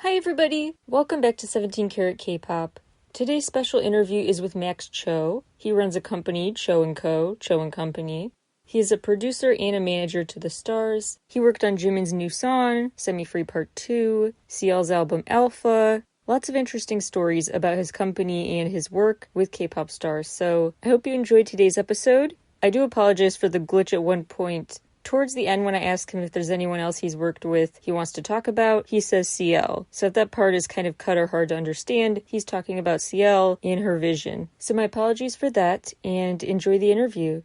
Hi everybody! Welcome back to 17 Carat K-Pop. Today's special interview is with Max Cho. He runs a company, Cho & Co., Cho & Company. He is a producer and a manager to the stars. He worked on Jimin's new song, Semi-Free Part 2, CL's album Alpha. Lots of interesting stories about his company and his work with K-pop stars. So I hope you enjoyed today's episode. I do apologize for the glitch at one point. Towards the end, when I ask him if there's anyone else he's worked with he wants to talk about, he says CL. So if that part is kind of cut or hard to understand, he's talking about CL and her vision. So my apologies for that, and enjoy the interview.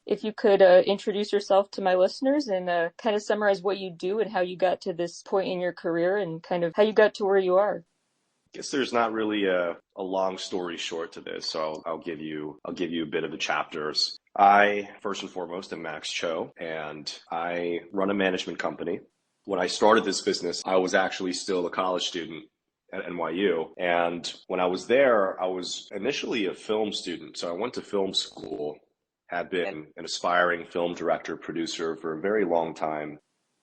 If you could introduce yourself to my listeners and kind of summarize what you do and how you got to this point in your career and kind of how you got to where you are. I guess there's not really a long story short to this, so I'll give you a bit of the chapters. I, first and foremost, am Max Cho, and I run a management company. When I started this business, I was actually still a college student at NYU. And when I was there, I was initially a film student. So I went to film school, had been an aspiring film director, producer for a very long time.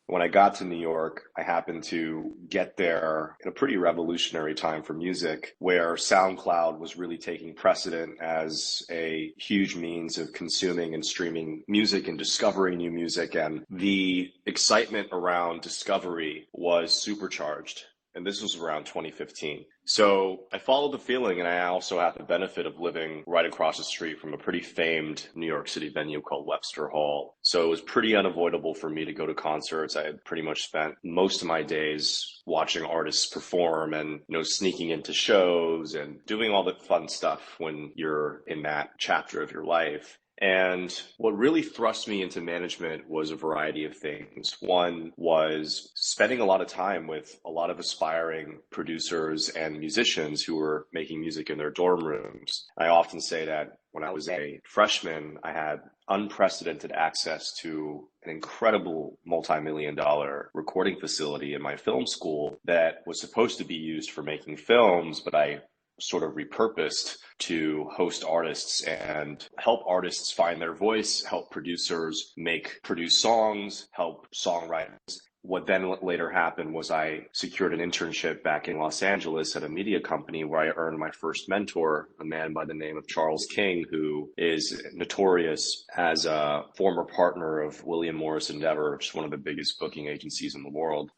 When I got to New York, I happened to get there in a pretty revolutionary time for music, where SoundCloud was really taking precedent as a huge means of consuming and streaming music and discovering new music. And the excitement around discovery was supercharged. And this was around 2015. So I followed the feeling, and I also had the benefit of living right across the street from a pretty famed New York City venue called Webster Hall. So it was pretty unavoidable for me to go to concerts. I had pretty much spent most of my days watching artists perform and, sneaking into shows and doing all the fun stuff when you're in that chapter of your life. And what really thrust me into management was a variety of things. One was spending a lot of time with a lot of aspiring producers and musicians who were making music in their dorm rooms. I often say that when I was a freshman, I had unprecedented access to an incredible multi-million-dollar recording facility in my film school that was supposed to be used for making films, but I sort of repurposed to host artists and help artists find their voice, help producers produce songs, help songwriters. What then later happened was I secured an internship back in Los Angeles at a media company where I earned my first mentor, a man by the name of Charles King, who is notorious as a former partner of William Morris Endeavor, which is one of the biggest booking agencies in the world.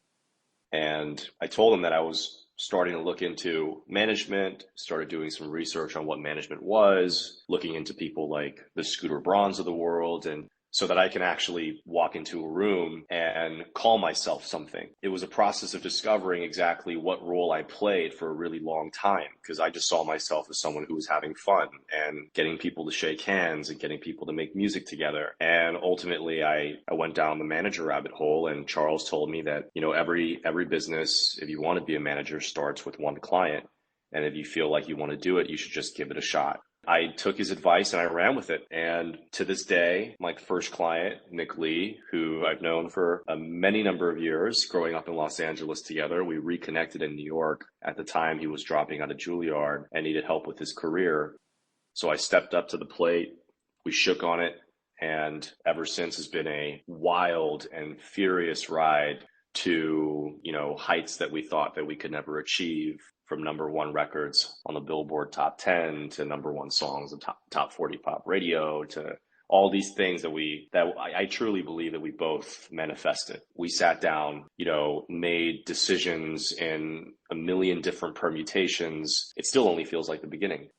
And I told him that I was starting to look into management, started doing some research on what management was, looking into people like the Scooter Brauns of the world, and so that I can actually walk into a room and call myself something. It was a process of discovering exactly what role I played for a really long time, because I just saw myself as someone who was having fun and getting people to shake hands and getting people to make music together. And ultimately, I went down the manager rabbit hole, and Charles told me that, every business, if you want to be a manager, starts with one client. And if you feel like you want to do it, you should just give it a shot. I took his advice and I ran with it. And to this day, my first client, Nick Lee, who I've known for a many number of years, growing up in Los Angeles together, we reconnected in New York. At the time, he was dropping out of Juilliard and needed help with his career. So I stepped up to the plate. We shook on it. And ever since has been a wild and furious ride to, heights that we thought that we could never achieve. From number one records on the Billboard Top 10 to number one songs on top 40 pop radio to all these things that I truly believe that we both manifested. We sat down, made decisions in a million different permutations. It still only feels like the beginning.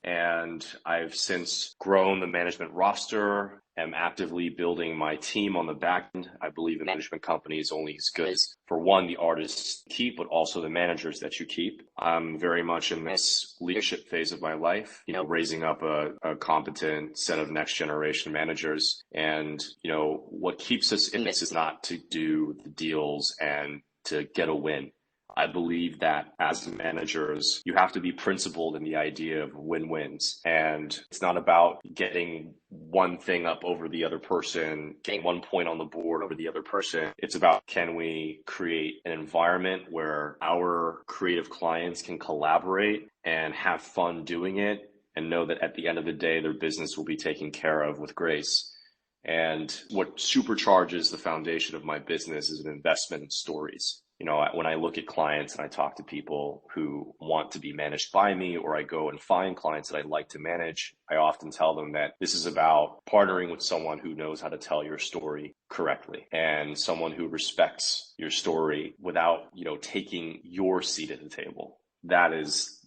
And I've since grown the management roster, am actively building my team on the back end. I believe a management company is only as good as, for one, the artists you keep, but also the managers that you keep. I'm very much in this leadership phase of my life, raising up a competent set of next generation managers. And, what keeps us in this is not to do the deals and to get a win. I believe that as managers, you have to be principled in the idea of win-wins. And it's not about getting one thing up over the other person, getting 1 point on the board over the other person. It's about, can we create an environment where our creative clients can collaborate and have fun doing it and know that at the end of the day, their business will be taken care of with grace. And what supercharges the foundation of my business is an investment in stories. When I look at clients and I talk to people who want to be managed by me, or I go and find clients that I'd like to manage, I often tell them that this is about partnering with someone who knows how to tell your story correctly and someone who respects your story without, taking your seat at the table. That is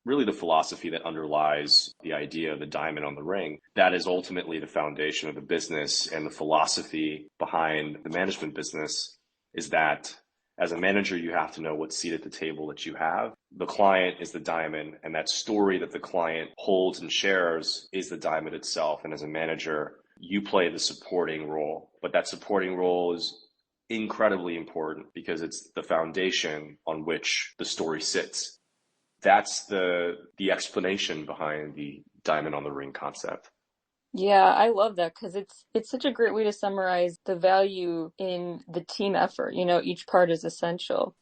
really the philosophy that underlies the idea of the diamond on the ring. That is ultimately the foundation of the business, and the philosophy behind the management business is that as a manager, you have to know what seat at the table that you have. The client is the diamond, and that story that the client holds and shares is the diamond itself. And as a manager, you play the supporting role, but that supporting role is incredibly important because it's the foundation on which the story sits. That's the explanation behind the diamond on the ring concept. Yeah, I love that because it's such a great way to summarize the value in the team effort. Each part is essential.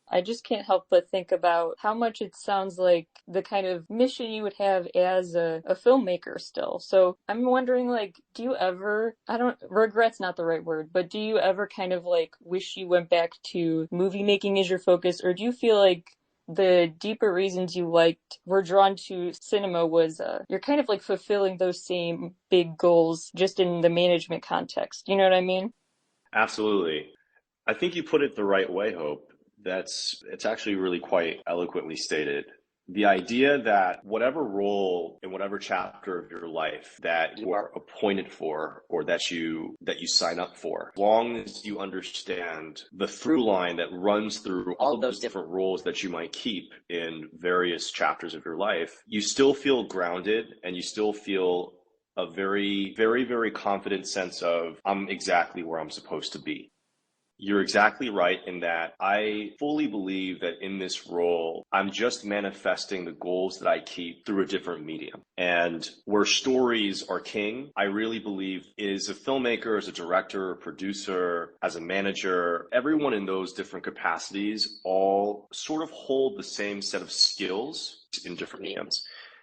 I just can't help but think about how much it sounds like the kind of mission you would have as a filmmaker still. So I'm wondering, like, do you ever, regret's not the right word, but do you ever kind of like wish you went back to movie making as your focus, or do you feel like the deeper reasons you were drawn to cinema was you're kind of like fulfilling those same big goals just in the management context? You know what I mean? Absolutely. I think you put it the right way, Hope. It's actually really quite eloquently stated. The idea that whatever role in whatever chapter of your life that you are appointed for, or that you sign up for, as long as you understand the through line that runs through all of those different roles that you might keep in various chapters of your life, you still feel grounded and you still feel a very, very, very confident sense of I'm exactly where I'm supposed to be. You're exactly right in that I fully believe that in this role, I'm just manifesting the goals that I keep through a different medium. And where stories are king, I really believe is a filmmaker, as a director, a producer, as a manager, everyone in those different capacities all sort of hold the same set of skills in different mediums.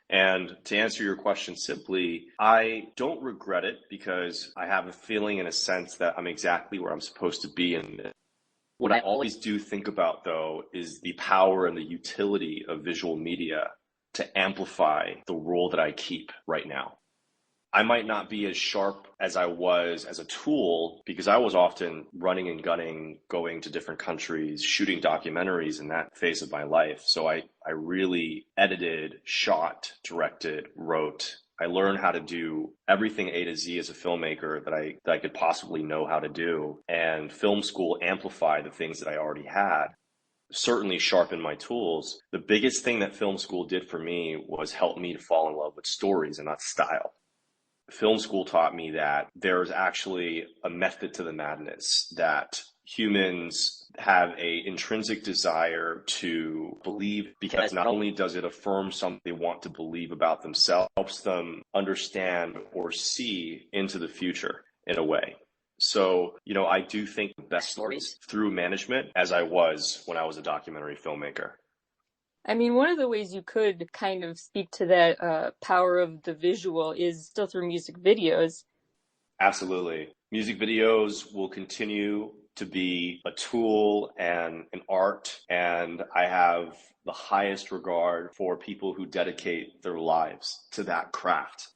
And to answer your question simply, I don't regret it because I have a feeling and a sense that I'm exactly where I'm supposed to be in it. What I always do think about, though, is the power and the utility of visual media to amplify the role that I keep right now. I might not be as sharp as I was as a tool because I was often running and gunning, going to different countries, shooting documentaries in that phase of my life. So I really edited, shot, directed, wrote. I learned how to do everything A to Z as a filmmaker that I could possibly know how to do. And film school amplified the things that I already had. Certainly sharpened my tools. The biggest thing that film school did for me was help me to fall in love with stories and not style. Film school taught me that there's actually a method to the madness, that humans have a intrinsic desire to believe, because not only does it affirm something they want to believe about themselves, it helps them understand or see into the future in a way. So, I do think the best stories through management, as I was when I was a documentary filmmaker. I mean, one of the ways you could kind of speak to that power of the visual is still through music videos. Absolutely. Music videos will continue to be a tool and an art, and I have the highest regard for people who dedicate their lives to that craft.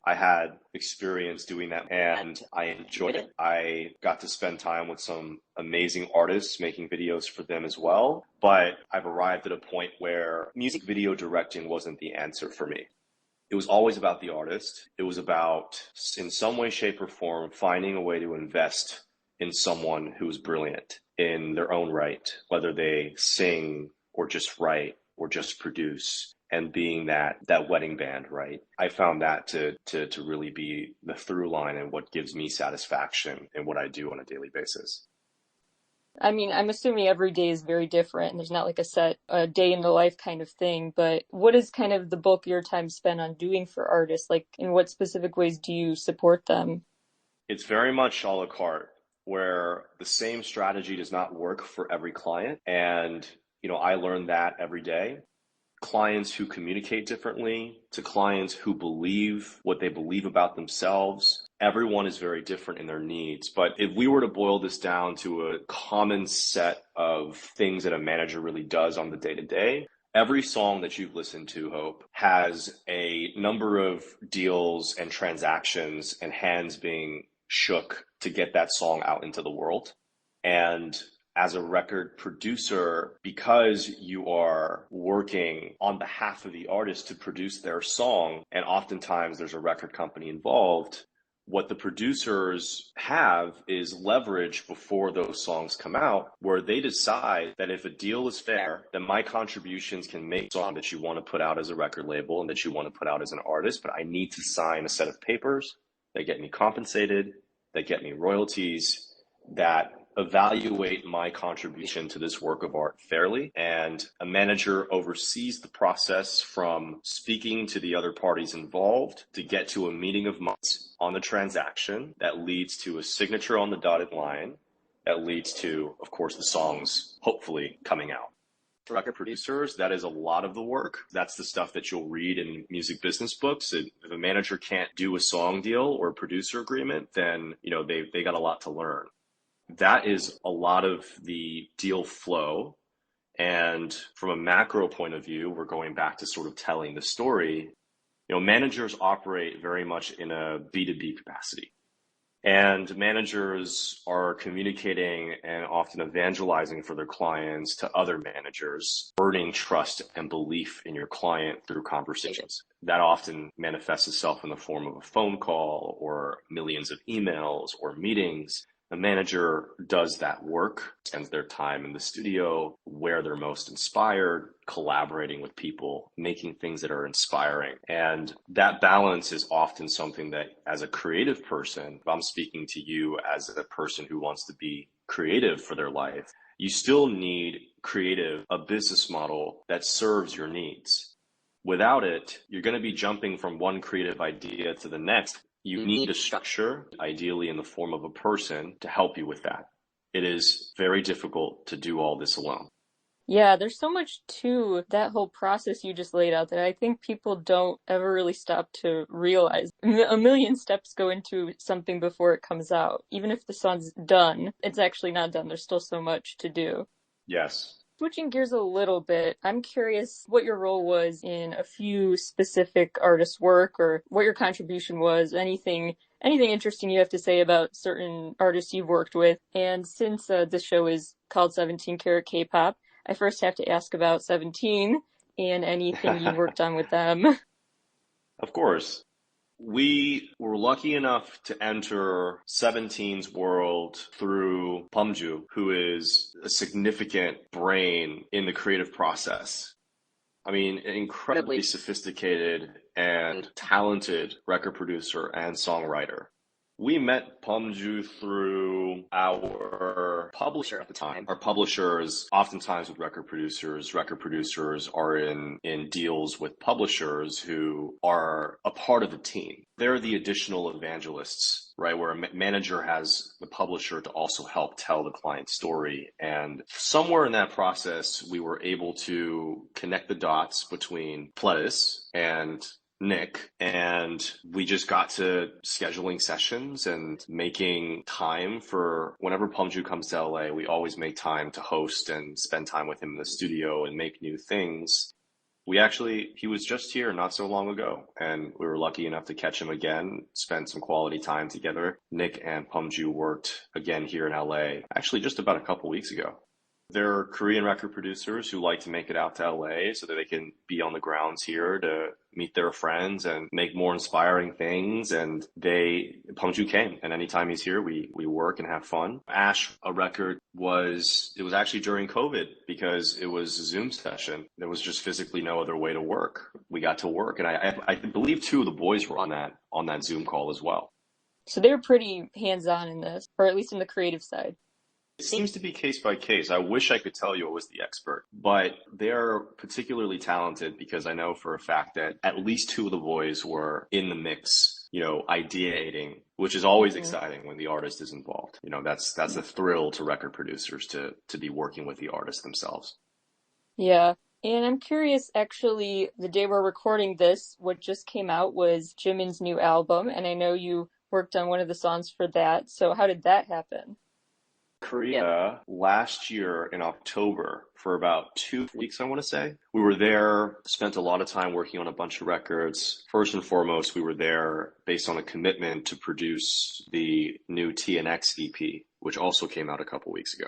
I had experience doing that and I enjoyed it. I got to spend time with some amazing artists making videos for them as well. But I've arrived at a point where music video directing wasn't the answer for me. It was always about the artist. It was about, in some way, shape, or form, finding a way to invest in someone who is brilliant in their own right, whether they sing or just write or just produce, and being that wedding band, right? I found that to really be the through line and what gives me satisfaction in what I do on a daily basis. I mean, I'm assuming every day is very different and there's not like a set day in the life kind of thing, but what is kind of the bulk of your time spent on doing for artists? Like, in what specific ways do you support them? It's very much a la carte, where the same strategy does not work for every client. And, I learned that every day. Clients who communicate differently, to clients who believe what they believe about themselves, Everyone is very different in their needs. But if we were to boil this down to a common set of things that a manager really does on the day to day, every song that you've listened to, Hope, has a number of deals and transactions and hands being shook to get that song out into the world. And as a record producer, because you are working on behalf of the artist to produce their song, and oftentimes there's a record company involved, what the producers have is leverage before those songs come out, where they decide that if a deal is fair, then my contributions can make a song that you want to put out as a record label and that you want to put out as an artist, but I need to sign a set of papers that get me compensated, that get me royalties, that evaluate my contribution to this work of art fairly. And a manager oversees the process from speaking to the other parties involved to get to a meeting of minds on the transaction that leads to a signature on the dotted line that leads to, of course, the songs hopefully coming out. For record producers, that is a lot of the work. That's the stuff that you'll read in music business books. If a manager can't do a song deal or a producer agreement, then they got a lot to learn. That is a lot of the deal flow. And from a macro point of view, we're going back to sort of telling the story. Managers operate very much in a B2B capacity. And managers are communicating and often evangelizing for their clients to other managers, earning trust and belief in your client through conversations. That often manifests itself in the form of a phone call or millions of emails or meetings. A manager does that work, spends their time in the studio where they're most inspired, collaborating with people, making things that are inspiring. And that balance is often something that, as a creative person, if I'm speaking to you as a person who wants to be creative for their life, you still need a business model that serves your needs. Without it, you're going to be jumping from one creative idea to the next. You need a structure, ideally in the form of a person, to help you with that. It is very difficult to do all this alone. Yeah, there's so much to that whole process you just laid out that I think people don't ever really stop to realize. A million steps go into something before it comes out. Even if the song's done, it's actually not done. There's still so much to do. Yes. Switching gears a little bit, I'm curious what your role was in a few specific artists' work or what your contribution was, anything interesting you have to say about certain artists you've worked with. And since this show is called 17 Carat K-Pop, I first have to ask about 17 and anything you've worked on with them. Of course. We were lucky enough to enter 17's world through Pumju, who is a significant brain in the creative process. I mean, an incredibly sophisticated and talented record producer and songwriter. We met Pumju through our publisher at the time. Our publishers, oftentimes with record producers are in deals with publishers who are a part of the team. They're the additional evangelists, right? Where a manager has the publisher to also help tell the client's story. And somewhere in that process, we were able to connect the dots between Pledis and Nick, and we just got to scheduling sessions and making time for whenever Pumju comes to LA, we always make time to host and spend time with him in the studio and make new things. He was just here not so long ago, and we were lucky enough to catch him again, spend some quality time together. Nick and Pumju worked again here in LA, actually just about a couple weeks ago. They're Korean record producers who like to make it out to LA so that they can be on the grounds here to meet their friends and make more inspiring things. And Pumju came, and anytime he's here, we work and have fun. Ash, a record it was actually during COVID because it was a Zoom session. There was just physically no other way to work. We got to work, and I believe two of the boys were on that Zoom call as well. So they were pretty hands-on in this, or at least in the creative side. It seems to be case by case. I wish I could tell you I was the expert, but they're particularly talented because I know for a fact that at least two of the boys were in the mix, ideating, which is always exciting when the artist is involved. That's a thrill to record producers to be working with the artist themselves. Yeah. And I'm curious, actually, the day we're recording this, what just came out was Jimin's new album, and I know you worked on one of the songs for that. So how did that happen? Korea last year in October for about 2 weeks, I want to say. We were there, spent a lot of time working on a bunch of records. First and foremost, we were there based on a commitment to produce the new TNX EP, which also came out a couple weeks ago.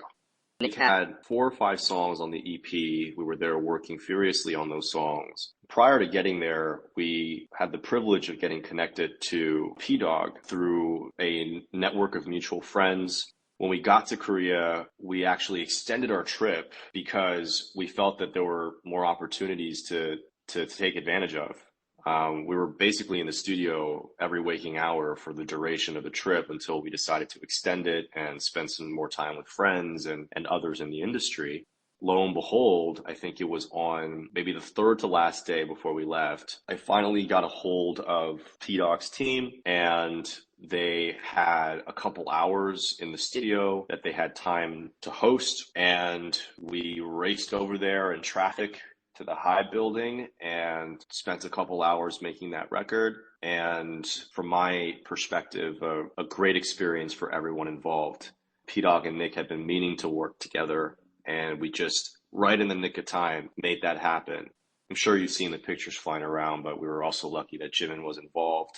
We had 4 or 5 songs on the EP. We were there working furiously on those songs. Prior to getting there, we had the privilege of getting connected to P-Dog through a network of mutual friends. When we got to Korea, we actually extended our trip because we felt that there were more opportunities to take advantage of. We were basically in the studio every waking hour for the duration of the trip until we decided to extend it and spend some more time with friends and others in the industry. Lo and behold, I think it was on maybe the third to last day before we left, I finally got a hold of P-Dog's team, and they had a couple hours in the studio that they had time to host, and we raced over there in traffic to the High building and spent a couple hours making that record. And from my perspective, a great experience for everyone involved. P-Dog and Nick had been meaning to work together, and we just, right in the nick of time, made that happen. I'm sure you've seen the pictures flying around, but we were also lucky that Jimin was involved,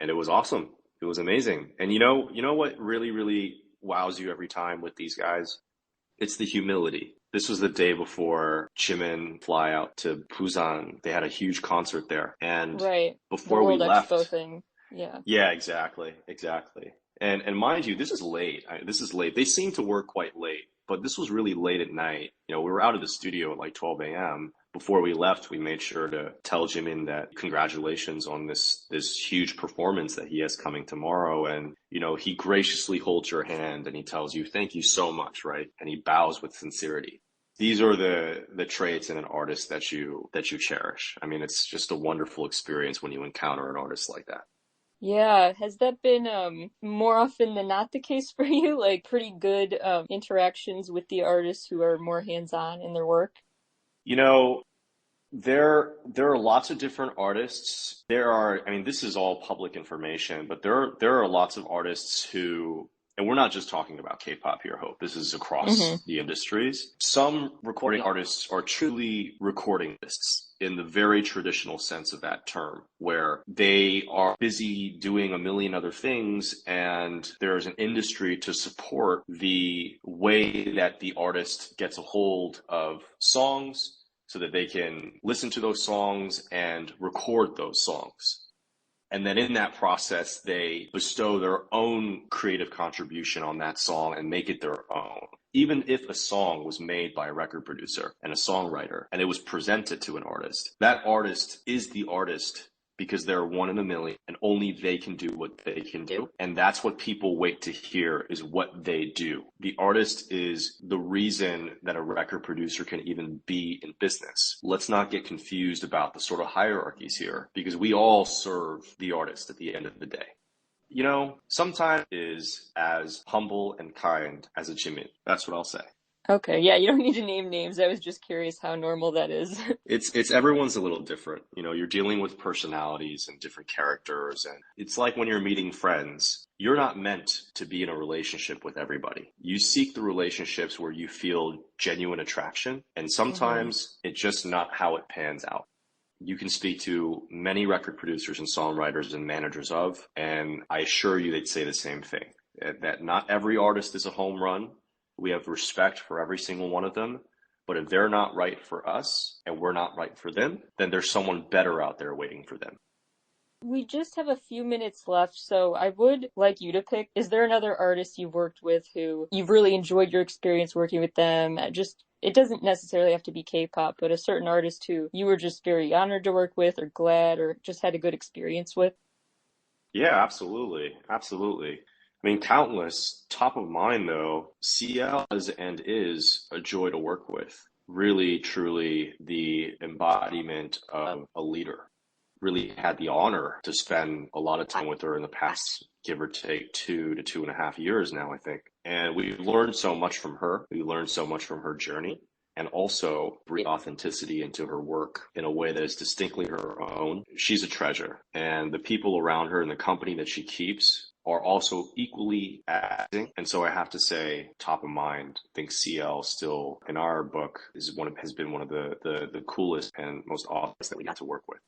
and it was awesome. It was amazing. And you know what really, really wows you every time with these guys? It's the humility. This was the day before Jimin fly out to Busan. They had a huge concert there. And Right. The before we World Expo left, thing. Yeah. yeah, exactly. And mind you, this is late. This is late. They seem to work quite late, but this was really late at night. We were out of the studio at like 12 a.m. Before we left, we made sure to tell Jimin that congratulations on this huge performance that he has coming tomorrow. And, he graciously holds your hand and he tells you, thank you so much, right? And he bows with sincerity. These are the traits in an artist that you cherish. I mean, it's just a wonderful experience when you encounter an artist like that. Yeah. Has that been more often than not the case for you? Like pretty good interactions with the artists who are more hands-on in their work? You know, there are lots of different artists. I mean, this is all public information, but there are lots of artists who, and we're not just talking about K-pop here, Hope. This is Mm-hmm. across the industries. Some recording artists are truly recording artists in the very traditional sense of that term, where they are busy doing a million other things, and there's an industry to support the way that the artist gets a hold of songs so that they can listen to those songs and record those songs. And then in that process, they bestow their own creative contribution on that song and make it their own. Even if a song was made by a record producer and a songwriter and it was presented to an artist, that artist is the artist because they're one in a million and only they can do what they can do. And that's what people wait to hear, is what they do. The artist is the reason that a record producer can even be in business. Let's not get confused about the sort of hierarchies here, because we all serve the artist at the end of the day. Sometimes is as humble and kind as a Jimin. That's what I'll say. Okay. Yeah, you don't need to name names. I was just curious how normal that is. It's everyone's a little different. You're dealing with personalities and different characters, and it's like when you're meeting friends, you're not meant to be in a relationship with everybody. You seek the relationships where you feel genuine attraction, and sometimes it's just not how it pans out. You can speak to many record producers and songwriters and managers and I assure you they'd say the same thing, that not every artist is a home run. We have respect for every single one of them. But if they're not right for us and we're not right for them, then there's someone better out there waiting for them. We just have a few minutes left, so I would like you to pick. Is there another artist you've worked with who you've really enjoyed your experience working with them? It doesn't necessarily have to be K-pop, but a certain artist who you were just very honored to work with or glad or just had a good experience with? Yeah, absolutely. Absolutely. I mean, countless. Top of mind, though, CL is a joy to work with. Really, truly the embodiment of a leader. Really had the honor to spend a lot of time with her in the past, give or take 2 to 2.5 years now, I think. And we've learned so much from her. We learned so much from her journey, and also bring authenticity into her work in a way that is distinctly her own. She's a treasure, and the people around her and the company that she keeps are also equally acting. And so I have to say, top of mind, I think CL still, in our book, has been one of the coolest and most awesome that we got to work with.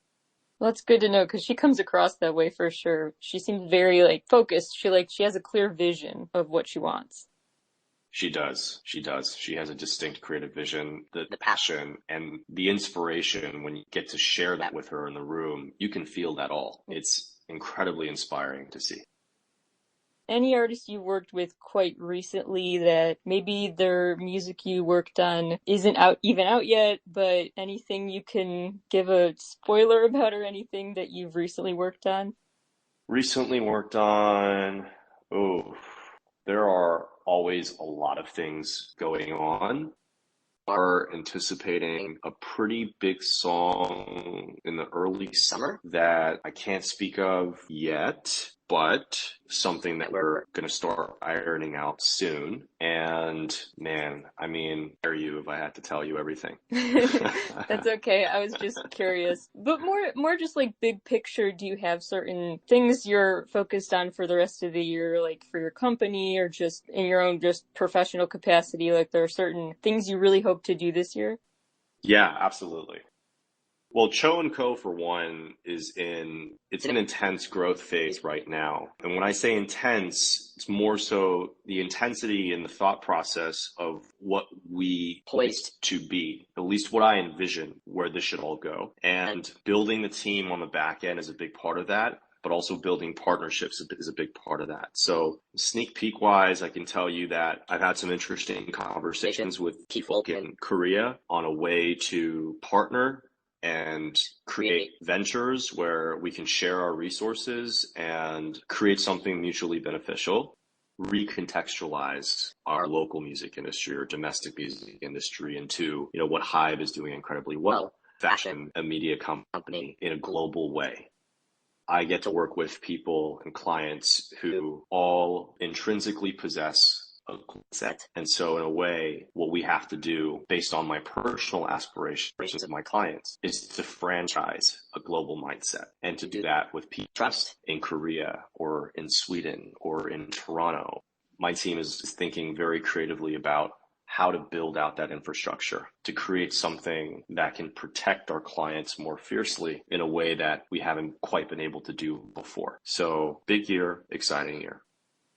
Well, that's good to know because she comes across that way for sure. She seems very like focused. She has a clear vision of what she wants. She does. She does. She has a distinct creative vision, the passion and the inspiration. When you get to share that with her in the room, you can feel that all. It's incredibly inspiring to see. Any artist you worked with quite recently that maybe their music you worked on isn't out yet, but anything you can give a spoiler about or anything that you've recently worked on? Recently worked on, oh, there are always a lot of things going on. Are anticipating a pretty big song in the early summer that I can't speak of yet, but something that we're going to start ironing out soon. And man, I mean, dare you if I had to tell you everything. That's okay. I was just curious. But more just like big picture, do you have certain things you're focused on for the rest of the year, like for your company or just in your own just professional capacity? Like there are certain things you really hope to do this year? Yeah, absolutely. Well, Cho and Co, for one, it's an intense growth phase right now. And when I say intense, it's more so the intensity and the thought process of what we placed to be, at least what I envision where this should all go. And building the team on the back end is a big part of that, but also building partnerships is a big part of that. So sneak peek wise, I can tell you that I've had some interesting conversations with key folk in Korea on a way to partner and create ventures where we can share our resources and create something mutually beneficial, recontextualize our local music industry or domestic music industry into, what Hive is doing incredibly well, fashion a media company in a global way. I get to work with people and clients who all intrinsically possess a set. And so in a way, what we have to do based on my personal aspirations of my clients is to franchise a global mindset and to do that with people trust in Korea or in Sweden or in Toronto. My team is thinking very creatively about how to build out that infrastructure to create something that can protect our clients more fiercely in a way that we haven't quite been able to do before. So big year, exciting year.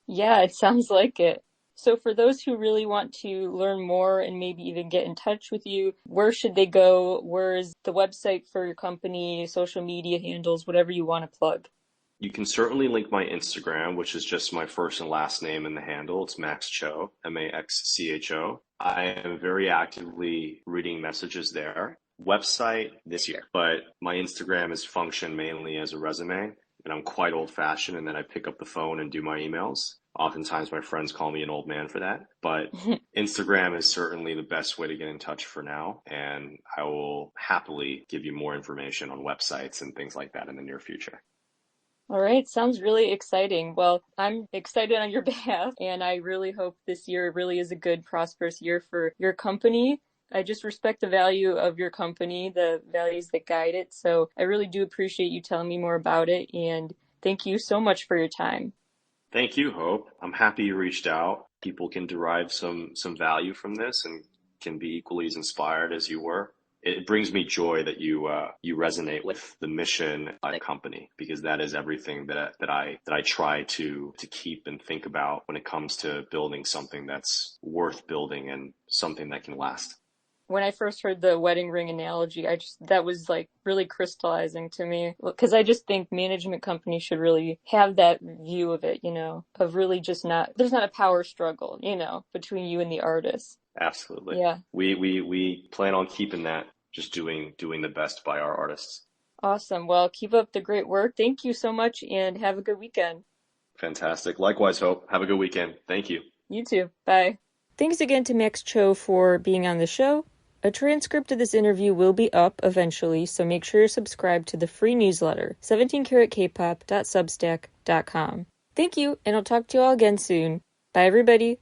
Yeah, it sounds like it. So for those who really want to learn more and maybe even get in touch with you, where should they go? Where is the website for your company, social media handles, whatever you want to plug? You can certainly link my Instagram, which is just my first and last name in the handle. It's Max Cho, Maxcho. I am very actively reading messages there. Website this year, but my Instagram is functioned mainly as a resume, and I'm quite old fashioned, and then I pick up the phone and do my emails. Oftentimes my friends call me an old man for that, but Instagram is certainly the best way to get in touch for now. And I will happily give you more information on websites and things like that in the near future. All right, sounds really exciting. Well, I'm excited on your behalf, and I really hope this year really is a good, prosperous year for your company. I just respect the value of your company, the values that guide it. So I really do appreciate you telling me more about it, and thank you so much for your time. Thank you, Hope. I'm happy you reached out. People can derive some value from this and can be equally as inspired as you were. It brings me joy that you resonate with the mission of the company, because that is everything that I try to keep and think about when it comes to building something that's worth building and something that can last. When I first heard the wedding ring analogy, that was like really crystallizing to me, because I just think management companies should really have that view of it, of really just there's not a power struggle, between you and the artist. Absolutely. Yeah. We plan on keeping that, just doing the best by our artists. Awesome. Well, keep up the great work. Thank you so much and have a good weekend. Fantastic. Likewise, Hope. Have a good weekend. Thank you. You too. Bye. Thanks again to Max Cho for being on the show. A transcript of this interview will be up eventually, so make sure you're subscribed to the free newsletter, 17caratkpop.substack.com. Thank you, and I'll talk to you all again soon. Bye, everybody.